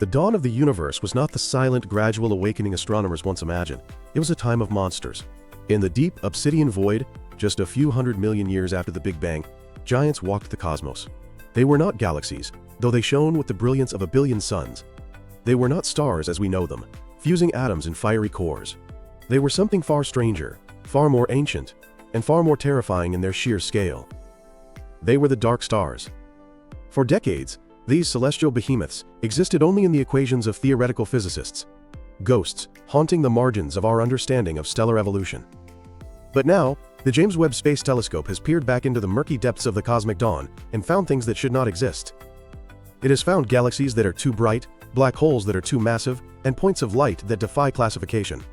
The dawn of the universe was not the silent, gradual awakening astronomers once imagined. It was a time of monsters. In the deep, obsidian void, just a few 100 million years after the Big Bang, giants walked the cosmos. They were not galaxies, though they shone with the brilliance of a billion suns. They were not stars as we know them, fusing atoms in fiery cores. They were something far stranger, far more ancient, and far more terrifying in their sheer scale. They were the dark stars. For decades, these celestial behemoths existed only in the equations of theoretical physicists, ghosts haunting the margins of our understanding of stellar evolution. But now, the James Webb Space Telescope has peered back into the murky depths of the cosmic dawn and found things that should not exist. It has found galaxies that are too bright, black holes that are too massive, and points of light that defy classification.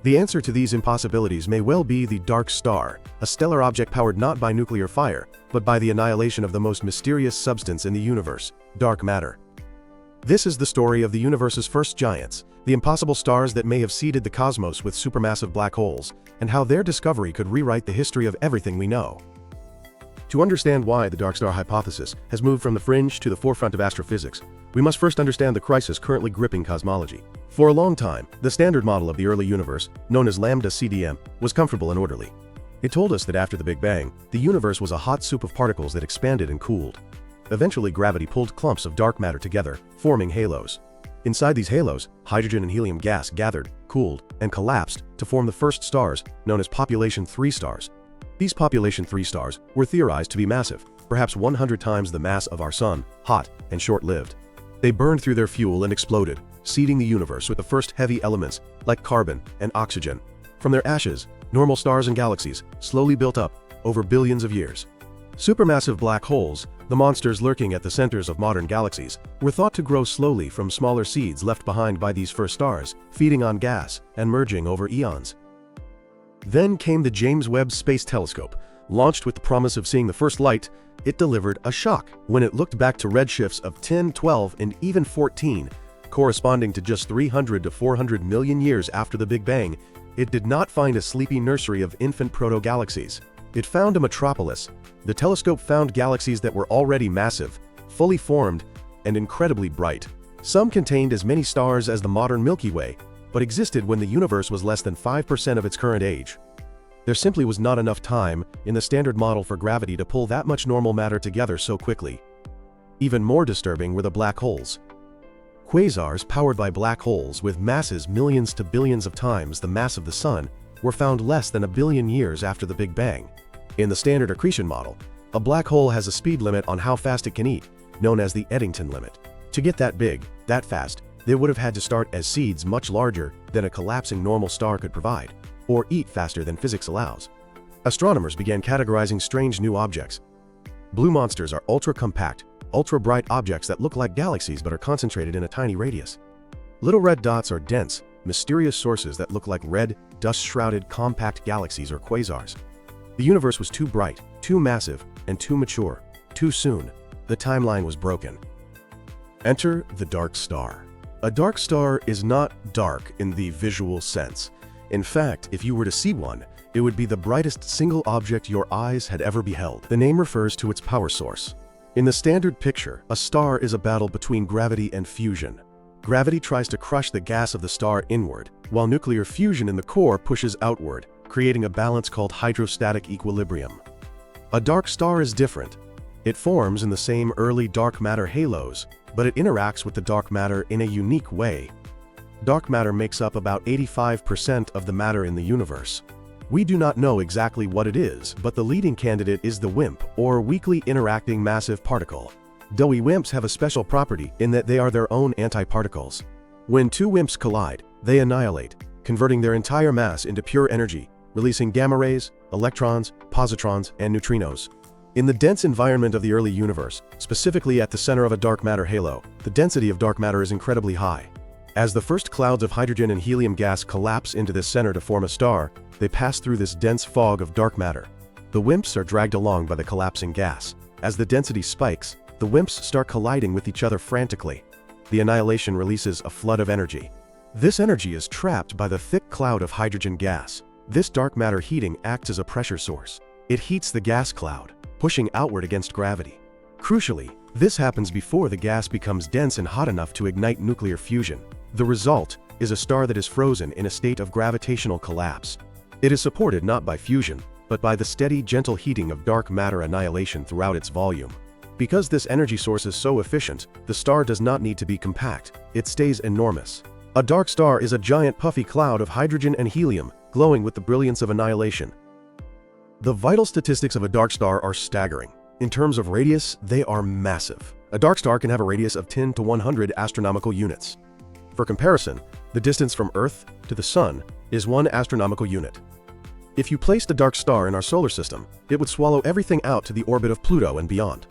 The answer to these impossibilities may well be the dark star, a stellar object powered not by nuclear fire, but by the annihilation of the most mysterious substance in the universe, dark matter. This is the story of the universe's first giants, the impossible stars that may have seeded the cosmos with supermassive black holes, and how their discovery could rewrite the history of everything we know. To understand why the dark star hypothesis has moved from the fringe to the forefront of astrophysics, we must first understand the crisis currently gripping cosmology. For a long time, the standard model of the early universe, known as lambda CDM, was comfortable and orderly. It told us that after the Big Bang, the universe was a hot soup of particles that expanded and cooled. Eventually, gravity pulled clumps of dark matter together, forming halos. Inside these halos, hydrogen and helium gas gathered, cooled, and collapsed to form the first stars, known as population 3 stars. These population 3 stars were theorized to be massive, perhaps 100 times the mass of our Sun, hot and short-lived. They burned through their fuel and exploded, seeding the universe with the first heavy elements, like carbon and oxygen. From their ashes, normal stars and galaxies slowly built up over billions of years. Supermassive black holes, the monsters lurking at the centers of modern galaxies, were thought to grow slowly from smaller seeds left behind by these first stars, feeding on gas and merging over eons. Then came the James Webb Space Telescope. Launched with the promise of seeing the first light, it delivered a shock when it looked back to redshifts of 10, 12, and even 14, corresponding to just 300 to 400 million years after the Big Bang. It did not find a sleepy nursery of infant proto-galaxies. It found a metropolis. The telescope found galaxies that were already massive, fully formed, and incredibly bright. Some contained as many stars as the modern Milky Way, but existed when the universe was less than 5% of its current age. There simply was not enough time in the standard model for gravity to pull that much normal matter together so quickly. Even more disturbing were the black holes. Quasars powered by black holes with masses millions to billions of times the mass of the Sun were found less than a billion years after the Big Bang. In the standard accretion model, a black hole has a speed limit on how fast it can eat, known as the Eddington limit. To get that big, that fast, they would have had to start as seeds much larger than a collapsing normal star could provide, or eat faster than physics allows. Astronomers began categorizing strange new objects. Blue monsters are ultra-compact, ultra-bright objects that look like galaxies but are concentrated in a tiny radius. Little red dots are dense, mysterious sources that look like red, dust-shrouded compact galaxies or quasars. The universe was too bright, too massive, and too mature. Too soon, the timeline was broken. Enter the dark star. A dark star is not dark in the visual sense. In fact, if you were to see one, it would be the brightest single object your eyes had ever beheld. The name refers to its power source. In the standard picture, a star is a battle between gravity and fusion. Gravity tries to crush the gas of the star inward, while nuclear fusion in the core pushes outward, creating a balance called hydrostatic equilibrium. A dark star is different. It forms in the same early dark matter halos, but it interacts with the dark matter in a unique way. Dark matter makes up about 85% of the matter in the universe. We do not know exactly what it is, but the leading candidate is the WIMP, or weakly interacting massive particle. Doughy WIMPs have a special property in that they are their own antiparticles. When two WIMPs collide, they annihilate, converting their entire mass into pure energy, releasing gamma rays, electrons, positrons, and neutrinos. In the dense environment of the early universe, specifically at the center of a dark matter halo, the density of dark matter is incredibly high. As the first clouds of hydrogen and helium gas collapse into this center to form a star, they pass through this dense fog of dark matter. The WIMPs are dragged along by the collapsing gas. As the density spikes, the WIMPs start colliding with each other frantically. The annihilation releases a flood of energy. This energy is trapped by the thick cloud of hydrogen gas. This dark matter heating acts as a pressure source. It heats the gas cloud, pushing outward against gravity. Crucially, This happens before the gas becomes dense and hot enough to ignite nuclear fusion. The result is a star that is frozen in a state of gravitational collapse. It is supported not by fusion, but by the steady, gentle heating of dark matter annihilation throughout its volume. Because this energy source is so efficient, the star does not need to be compact, it stays enormous. A dark star is a giant puffy cloud of hydrogen and helium, glowing with the brilliance of annihilation. The vital statistics of a dark star are staggering. In terms of radius, they are massive. A dark star can have a radius of 10 to 100 astronomical units. For comparison, the distance from Earth to the Sun is 1 astronomical unit. If you placed a dark star in our solar system, it would swallow everything out to the orbit of Pluto and beyond.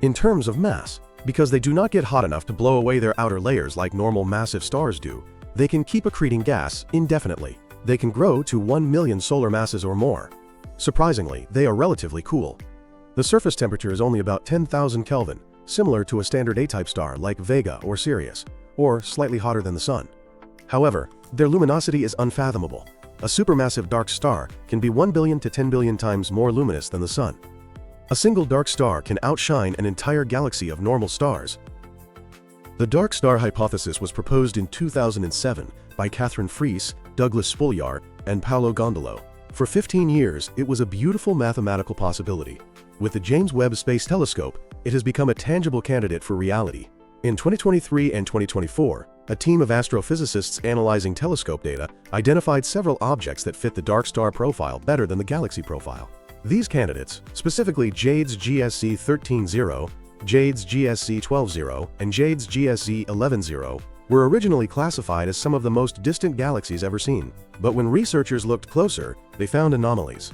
In terms of mass, because they do not get hot enough to blow away their outer layers like normal massive stars do, they can keep accreting gas indefinitely. They can grow to 1 million solar masses or more. Surprisingly, they are relatively cool. The surface temperature is only about 10,000 Kelvin, similar to a standard A-type star like Vega or Sirius, or slightly hotter than the Sun. However, their luminosity is unfathomable. A supermassive dark star can be 1 billion to 10 billion times more luminous than the Sun. A single dark star can outshine an entire galaxy of normal stars. The dark star hypothesis was proposed in 2007 by Catherine Fries, Douglas Spoliar, and Paolo Gondolo. For 15 years, it was a beautiful mathematical possibility. With the James Webb Space Telescope, it has become a tangible candidate for reality. In 2023 and 2024, a team of astrophysicists analyzing telescope data identified several objects that fit the dark star profile better than the galaxy profile. These candidates, specifically JWST 13-0, JWST 12-0, and JWST 11-0, were originally classified as some of the most distant galaxies ever seen. But when researchers looked closer, they found anomalies.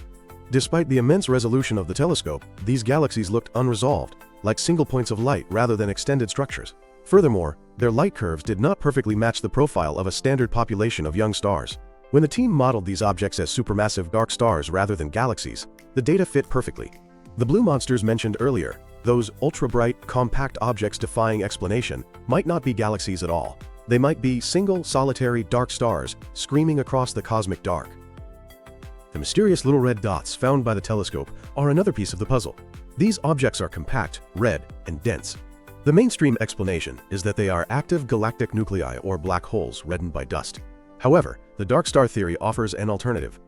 Despite the immense resolution of the telescope, these galaxies looked unresolved, like single points of light rather than extended structures. Furthermore, their light curves did not perfectly match the profile of a standard population of young stars. When the team modeled these objects as supermassive dark stars rather than galaxies, the data fit perfectly. The blue monsters mentioned earlier, those ultra-bright, compact objects defying explanation, might not be galaxies at all. They might be single, solitary, dark stars screaming across the cosmic dark. The mysterious little red dots found by the telescope are another piece of the puzzle. These objects are compact, red, and dense. The mainstream explanation is that they are active galactic nuclei or black holes reddened by dust. However, the dark star theory offers an alternative.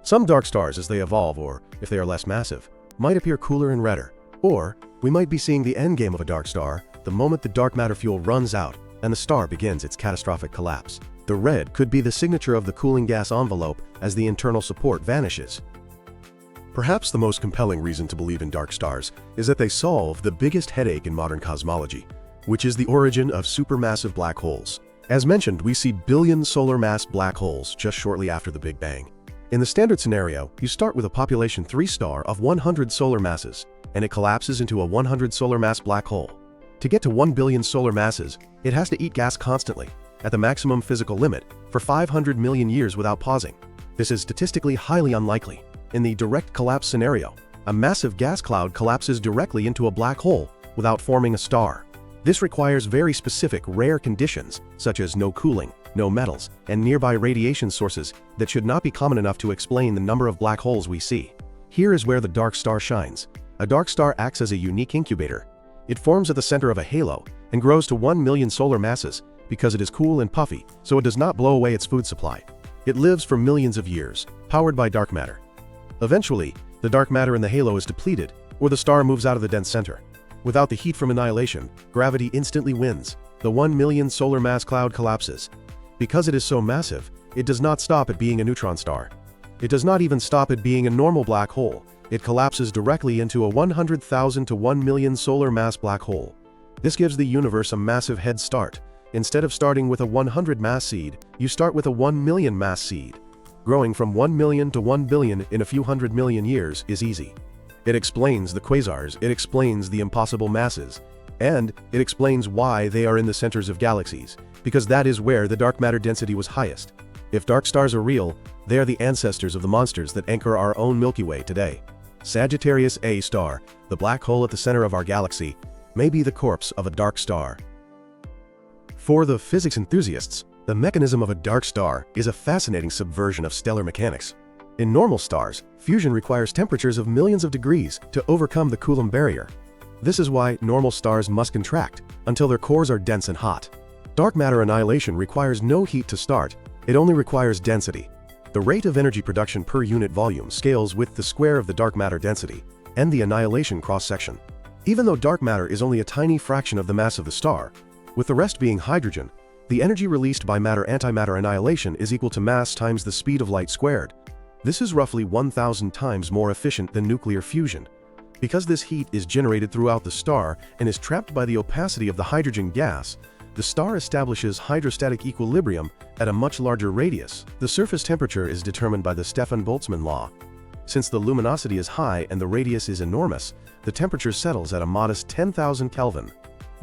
Some dark stars, as they evolve or if they are less massive, might appear cooler and redder. Or, we might be seeing the endgame of a dark star the moment the dark matter fuel runs out and the star begins its catastrophic collapse. The red could be the signature of the cooling gas envelope as the internal support vanishes. Perhaps the most compelling reason to believe in dark stars is that they solve the biggest headache in modern cosmology, which is the origin of supermassive black holes. As mentioned, we see billion solar mass black holes just shortly after the Big Bang. In the standard scenario, you start with a population 3 star of 100 solar masses, and it collapses into a 100 solar mass black hole. To get to 1 billion solar masses, it has to eat gas constantly, at the maximum physical limit, for 500 million years without pausing. This is statistically highly unlikely. In the direct collapse scenario, a massive gas cloud collapses directly into a black hole without forming a star. This requires very specific, rare conditions, such as no cooling, no metals, and nearby radiation sources that should not be common enough to explain the number of black holes we see. Here is where the dark star shines. A dark star acts as a unique incubator. It forms at the center of a halo and grows to 1 million solar masses because it is cool and puffy, so it does not blow away its food supply. It lives for millions of years, powered by dark matter. Eventually, the dark matter in the halo is depleted, or the star moves out of the dense center. Without the heat from annihilation, gravity instantly wins. The 1 million solar mass cloud collapses. Because it is so massive, it does not stop at being a neutron star. It does not even stop at being a normal black hole. It collapses directly into a 100,000 to 1 million solar mass black hole. This gives the universe a massive head start. Instead of starting with a 100 mass seed, you start with a 1 million mass seed. Growing from 1 million to 1 billion in a few hundred million years is easy. It explains the quasars, it explains the impossible masses, and it explains why they are in the centers of galaxies, because that is where the dark matter density was highest. If dark stars are real, they are the ancestors of the monsters that anchor our own Milky Way today. Sagittarius A star, the black hole at the center of our galaxy, may be the corpse of a dark star. For the physics enthusiasts, the mechanism of a dark star is a fascinating subversion of stellar mechanics. In normal stars, fusion requires temperatures of millions of degrees to overcome the Coulomb barrier. This is why normal stars must contract until their cores are dense and hot. Dark matter annihilation requires no heat to start, it only requires density. The rate of energy production per unit volume scales with the square of the dark matter density and the annihilation cross-section. Even though dark matter is only a tiny fraction of the mass of the star, with the rest being hydrogen, the energy released by matter-antimatter annihilation is equal to mass times the speed of light squared. This is roughly 1,000 times more efficient than nuclear fusion. Because this heat is generated throughout the star and is trapped by the opacity of the hydrogen gas, the star establishes hydrostatic equilibrium at a much larger radius. The surface temperature is determined by the Stefan-Boltzmann law. Since the luminosity is high and the radius is enormous, the temperature settles at a modest 10,000 Kelvin.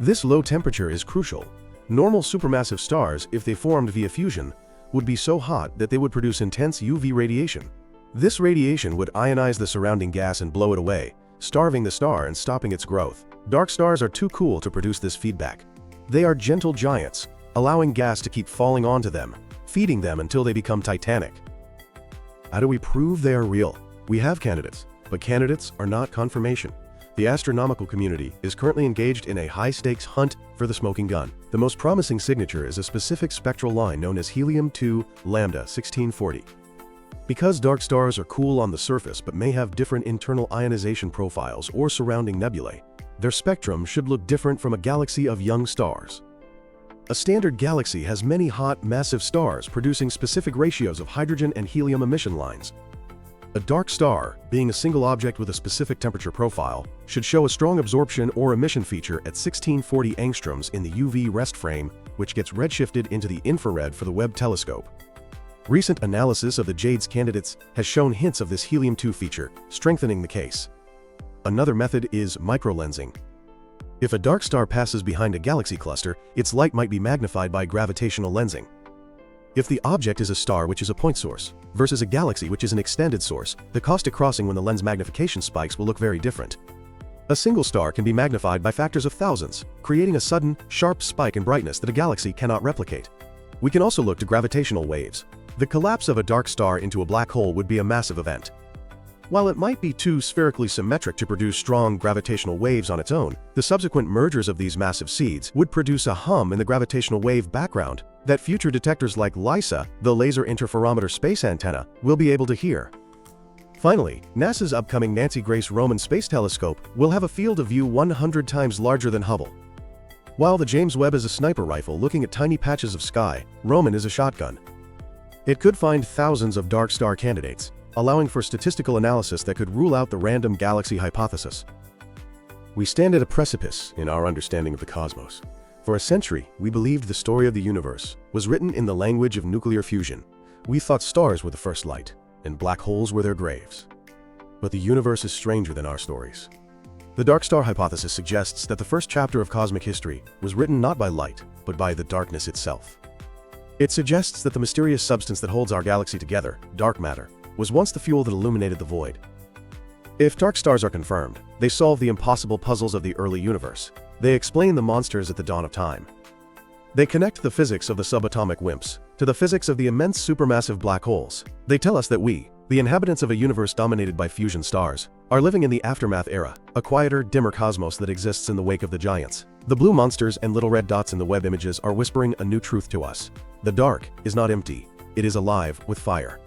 This low temperature is crucial. Normal supermassive stars, if they formed via fusion, would be so hot that they would produce intense UV radiation. This radiation would ionize the surrounding gas and blow it away, starving the star and stopping its growth. Dark stars are too cool to produce this feedback. They are gentle giants, allowing gas to keep falling onto them, feeding them until they become titanic. How do we prove they are real? We have candidates, but candidates are not confirmation. The astronomical community is currently engaged in a high-stakes hunt for the smoking gun. The most promising signature is a specific spectral line known as helium-2 lambda 1640. Because dark stars are cool on the surface but may have different internal ionization profiles or surrounding nebulae, their spectrum should look different from a galaxy of young stars. A standard galaxy has many hot, massive stars producing specific ratios of hydrogen and helium emission lines. A dark star, being a single object with a specific temperature profile, should show a strong absorption or emission feature at 1640 angstroms in the UV rest frame, which gets redshifted into the infrared for the Webb telescope. Recent analysis of the JWST candidates has shown hints of this helium-2 feature, strengthening the case. Another method is microlensing. If a dark star passes behind a galaxy cluster, its light might be magnified by gravitational lensing. If the object is a star, which is a point source, versus a galaxy, which is an extended source, the cost of crossing when the lens magnification spikes will look very different. A single star can be magnified by factors of thousands, creating a sudden, sharp spike in brightness that a galaxy cannot replicate. We can also look to gravitational waves. The collapse of a dark star into a black hole would be a massive event. While it might be too spherically symmetric to produce strong gravitational waves on its own, the subsequent mergers of these massive seeds would produce a hum in the gravitational wave background that future detectors like LISA, the Laser Interferometer Space Antenna, will be able to hear. Finally, NASA's upcoming Nancy Grace Roman Space Telescope will have a field of view 100 times larger than Hubble. While the James Webb is a sniper rifle looking at tiny patches of sky, Roman is a shotgun. It could find thousands of dark star candidates, allowing for statistical analysis that could rule out the random galaxy hypothesis. We stand at a precipice in our understanding of the cosmos. For a century, we believed the story of the universe was written in the language of nuclear fusion. We thought stars were the first light, and black holes were their graves. But the universe is stranger than our stories. The dark star hypothesis suggests that the first chapter of cosmic history was written not by light, but by the darkness itself. It suggests that the mysterious substance that holds our galaxy together, dark matter, was once the fuel that illuminated the void. If dark stars are confirmed, they solve the impossible puzzles of the early universe. They explain the monsters at the dawn of time. They connect the physics of the subatomic WIMPs to the physics of the immense supermassive black holes. They tell us that we, the inhabitants of a universe dominated by fusion stars, are living in the aftermath era, a quieter, dimmer cosmos that exists in the wake of the giants. The blue monsters and little red dots in the Webb images are whispering a new truth to us. The dark is not empty, it is alive with fire.